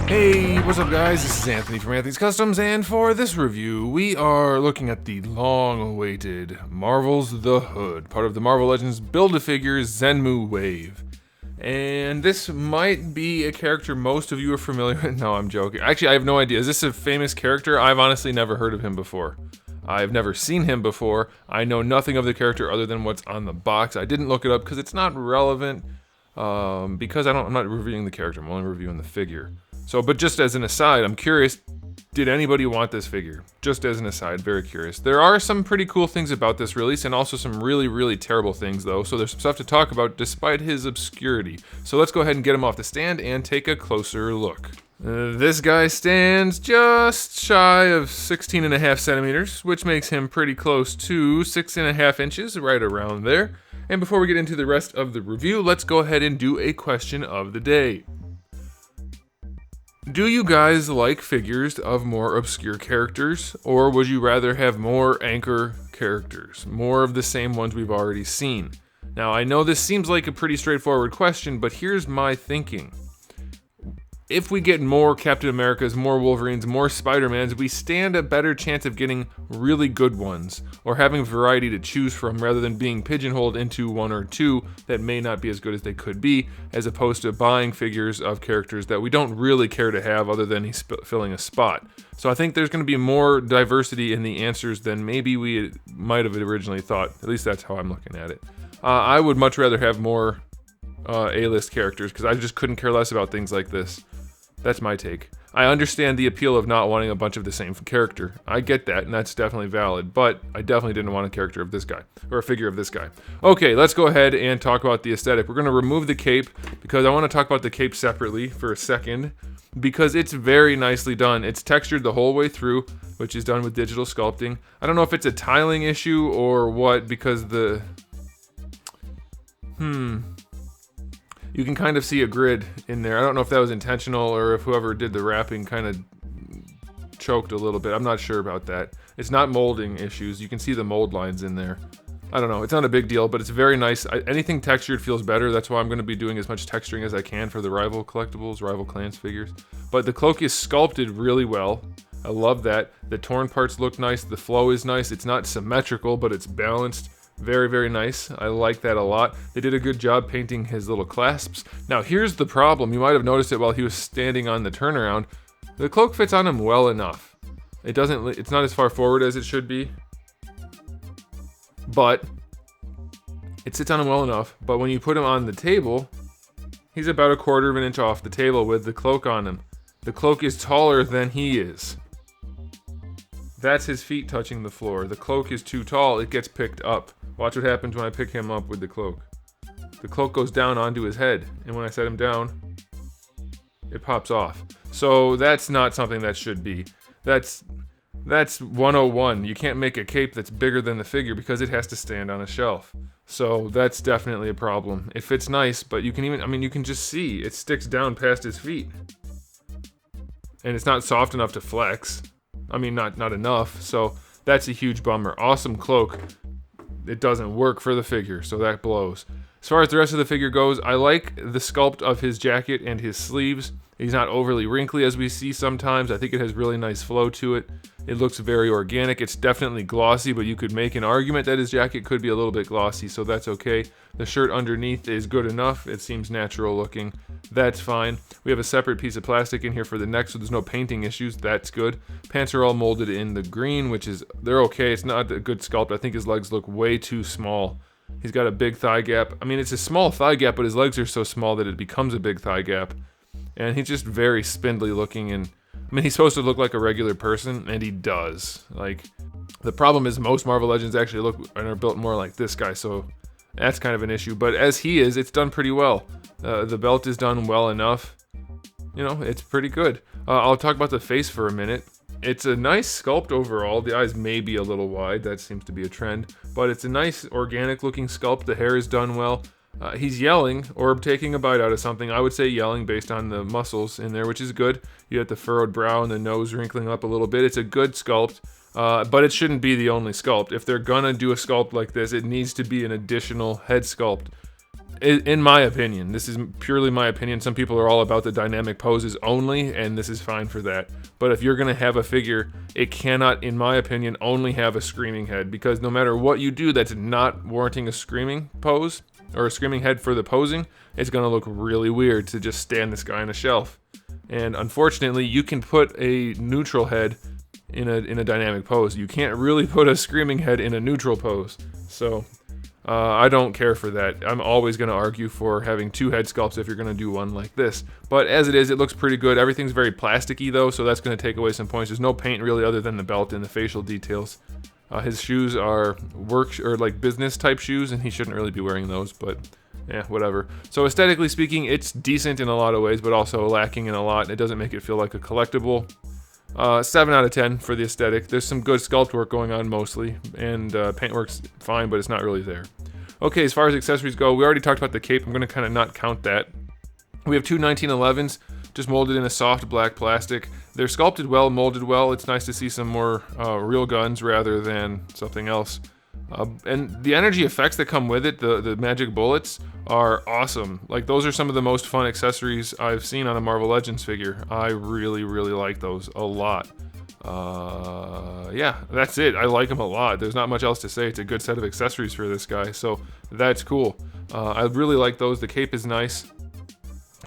Hey, what's up guys? This is Anthony from Anthony's Customs, and for this review, we are looking at the long-awaited Marvel's The Hood, part of the Marvel Legends Build-A-Figures Zenmu wave. And this might be a character most of you are familiar with. No, I'm joking. Actually, I have no idea. Is this a famous character? I've honestly never heard of him before. I've never seen him before. I know nothing of the character other than what's on the box. I didn't look it up because it's not relevant, because I'm not reviewing the character, I'm only reviewing the figure. So, but just as an aside, I'm curious, did anybody want this figure? Just as an aside, very curious. There are some pretty cool things about this release, and also some really, really terrible things though, so there's some stuff to talk about despite his obscurity. So let's go ahead and get him off the stand and take a closer look. This guy stands just shy of 16.5 centimeters, which makes him pretty close to 6.5 inches, right around there. And before we get into the rest of the review, let's go ahead and do a question of the day. Do you guys like figures of more obscure characters, or would you rather have more anchor characters? More of the same ones we've already seen? Now, I know this seems like a pretty straightforward question, but here's my thinking. If we get more Captain Americas, more Wolverines, more Spider-Mans, we stand a better chance of getting really good ones, or having variety to choose from rather than being pigeonholed into one or two that may not be as good as they could be, as opposed to buying figures of characters that we don't really care to have other than he's filling a spot. So I think there's going to be more diversity in the answers than maybe we might have originally thought. At least that's how I'm looking at it. I would much rather have more A-list characters, because I just couldn't care less about things like this. That's my take. I understand the appeal of not wanting a bunch of the same character. I get that, and that's definitely valid, but I definitely didn't want a character of this guy, or a figure of this guy. Okay, let's go ahead and talk about the aesthetic. We're going to remove the cape, because I want to talk about the cape separately for a second, because it's very nicely done. It's textured the whole way through, which is done with digital sculpting. I don't know if it's a tiling issue or what, because the... You can kind of see a grid in there. I don't know if that was intentional or if whoever did the wrapping kind of choked a little bit. I'm not sure about that. It's not molding issues. You can see the mold lines in there. I don't know. It's not a big deal, but it's very nice. Anything textured feels better. That's why I'm going to be doing as much texturing as I can for the Rival collectibles, Rival Clans figures. But the cloak is sculpted really well. I love that. The torn parts look nice. The flow is nice. It's not symmetrical, but it's balanced. Very, very nice. I like that a lot. They did a good job painting his little clasps. Now, here's the problem. You might have noticed it while he was standing on the turnaround. The cloak fits on him well enough. It's not as far forward as it should be, but it sits on him well enough. But when you put him on the table, he's about 1/4 of an inch off the table with the cloak on him. The cloak is taller than he is. That's his feet touching the floor. The cloak is too tall. It gets picked up. Watch what happens when I pick him up with the cloak. The cloak goes down onto his head, and when I set him down, it pops off. So that's not something that should be. That's 101. You can't make a cape that's bigger than the figure because it has to stand on a shelf. So that's definitely a problem. It fits nice, but you can just see it sticks down past his feet. And it's not soft enough to flex. Not enough, so that's a huge bummer. Awesome cloak. It doesn't work for the figure, so that blows. As far as the rest of the figure goes, I like the sculpt of his jacket and his sleeves. He's not overly wrinkly as we see sometimes. I think it has really nice flow to it. It looks very organic. It's definitely glossy, but you could make an argument that his jacket could be a little bit glossy, so that's okay. The shirt underneath is good enough. It seems natural looking. That's fine. We have a separate piece of plastic in here for the neck, so there's no painting issues. That's good. Pants are all molded in the green, they're okay. It's not a good sculpt. I think his legs look way too small. He's got a big thigh gap. It's a small thigh gap, but his legs are so small that it becomes a big thigh gap. And he's just very spindly looking, and he's supposed to look like a regular person, and he does. The problem is most Marvel Legends actually look and are built more like this guy, so that's kind of an issue. But as he is, it's done pretty well. The belt is done well enough. It's pretty good. I'll talk about the face for a minute. It's a nice sculpt overall. The eyes may be a little wide. That seems to be a trend. But it's a nice organic looking sculpt. The hair is done well. He's yelling or taking a bite out of something. I would say yelling based on the muscles in there, which is good. You have the furrowed brow and the nose wrinkling up a little bit. It's a good sculpt, but it shouldn't be the only sculpt. If they're gonna do a sculpt like this, it needs to be an additional head sculpt. in my opinion, this is purely my opinion. Some people are all about the dynamic poses only, and this is fine for that. But if you're going to have a figure, it cannot, in my opinion, only have a screaming head, because no matter what you do that's not warranting a screaming pose or a screaming head for the posing, it's going to look really weird to just stand this guy on a shelf. And unfortunately, you can put a neutral head in a dynamic pose. You can't really put a screaming head in a neutral pose. So I don't care for that. I'm always going to argue for having 2 head sculpts if you're going to do one like this. But as it is, it looks pretty good. Everything's very plasticky though, so that's going to take away some points. There's no paint really other than the belt and the facial details. His shoes are work or like business type shoes, and he shouldn't really be wearing those, but yeah, whatever. So aesthetically speaking, it's decent in a lot of ways, but also lacking in a lot. It doesn't make it feel like a collectible. 7 out of 10 for the aesthetic. There's some good sculpt work going on mostly, and paint work's fine, but it's not really there. Okay, as far as accessories go, we already talked about the cape. I'm going to kind of not count that. We have 2 1911s, just molded in a soft black plastic. They're sculpted well, molded well. It's nice to see some more real guns rather than something else. And the energy effects that come with it, the magic bullets, are awesome. Like, those are some of the most fun accessories I've seen on a Marvel Legends figure. I really, really like those a lot. Yeah, that's it. I like them a lot. There's not much else to say. It's a good set of accessories for this guy, so that's cool. I really like those. The cape is nice.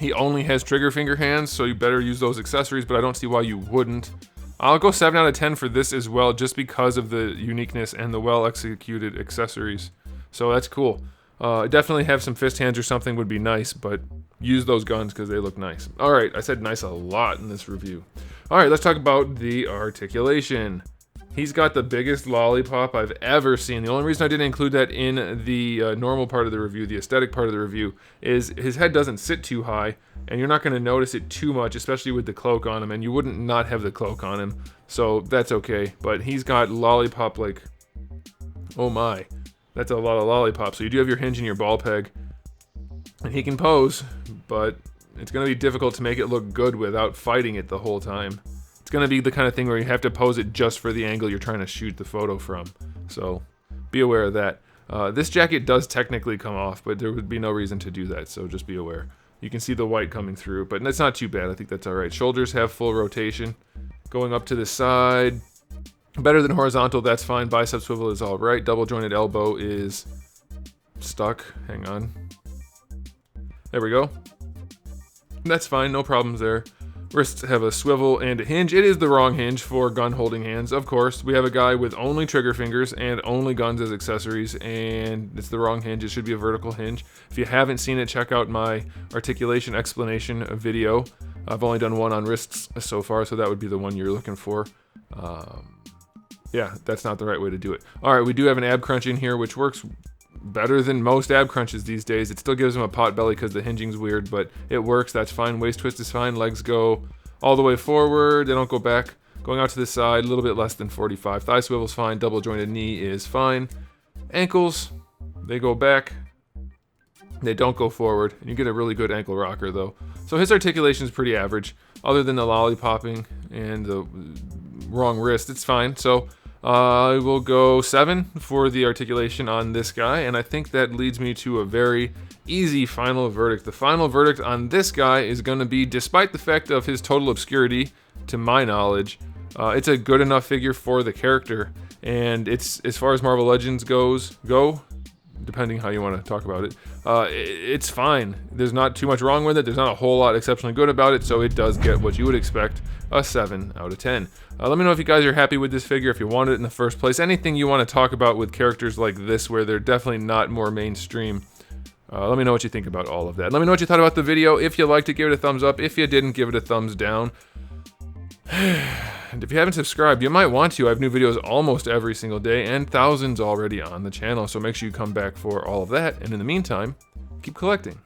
He only has trigger finger hands, so you better use those accessories, but I don't see why you wouldn't. I'll go 7 out of 10 for this as well, just because of the uniqueness and the well-executed accessories. So that's cool. Definitely have some fist hands or something would be nice, but use those guns because they look nice. Alright, I said nice a lot in this review. Alright, let's talk about the articulation. He's got the biggest lollipop I've ever seen. The only reason I didn't include that in the normal part of the review, the aesthetic part of the review, is his head doesn't sit too high, and you're not going to notice it too much, especially with the cloak on him, and you wouldn't not have the cloak on him, so that's okay. But he's got lollipop, like, oh my, that's a lot of lollipop. So you do have your hinge and your ball peg, and he can pose, but it's going to be difficult to make it look good without fighting it the whole time. It's going to be the kind of thing where you have to pose it just for the angle you're trying to shoot the photo from. So be aware of that. This jacket does technically come off, but there would be no reason to do that, so just be aware. You can see the white coming through, but that's not too bad. I think that's alright. Shoulders have full rotation. Going up to the side. Better than horizontal, that's fine. Bicep swivel is alright. Double jointed elbow is stuck. Hang on. There we go. That's fine, no problems there. Wrists have a swivel and a hinge. It is the wrong hinge for gun holding hands, of course. We have a guy with only trigger fingers and only guns as accessories, and it's the wrong hinge. It should be a vertical hinge. If you haven't seen it, check out my articulation explanation video. I've only done one on wrists so far, so that would be the one you're looking for. Yeah, that's not the right way to do it. Alright, we do have an ab crunch in here, which works better than most ab crunches these days. It still gives him a pot belly because the hinging's weird, but it works. That's fine. Waist twist is fine. Legs go all the way forward. They don't go back. Going out to the side, a little bit less than 45. Thigh swivel's fine. Double jointed knee is fine. Ankles, they go back. They don't go forward. And you get a really good ankle rocker though. So his articulation is pretty average. Other than the lollipopping and the wrong wrist, it's fine. So I will go 7 for the articulation on this guy, and I think that leads me to a very easy final verdict. The final verdict on this guy is going to be, despite the fact of his total obscurity, to my knowledge, it's a good enough figure for the character, and it's, as far as Marvel Legends go, depending how you want to talk about it, it's fine. There's not too much wrong with it. There's not a whole lot exceptionally good about it, so it does get what you would expect, a 7 out of 10. Let me know if you guys are happy with this figure, if you wanted it in the first place. Anything you want to talk about with characters like this, where they're definitely not more mainstream. Let me know what you think about all of that. Let me know what you thought about the video. If you liked it, give it a thumbs up. If you didn't, give it a thumbs down. And if you haven't subscribed, you might want to. I have new videos almost every single day, and thousands already on the channel, so make sure you come back for all of that. And in the meantime, keep collecting.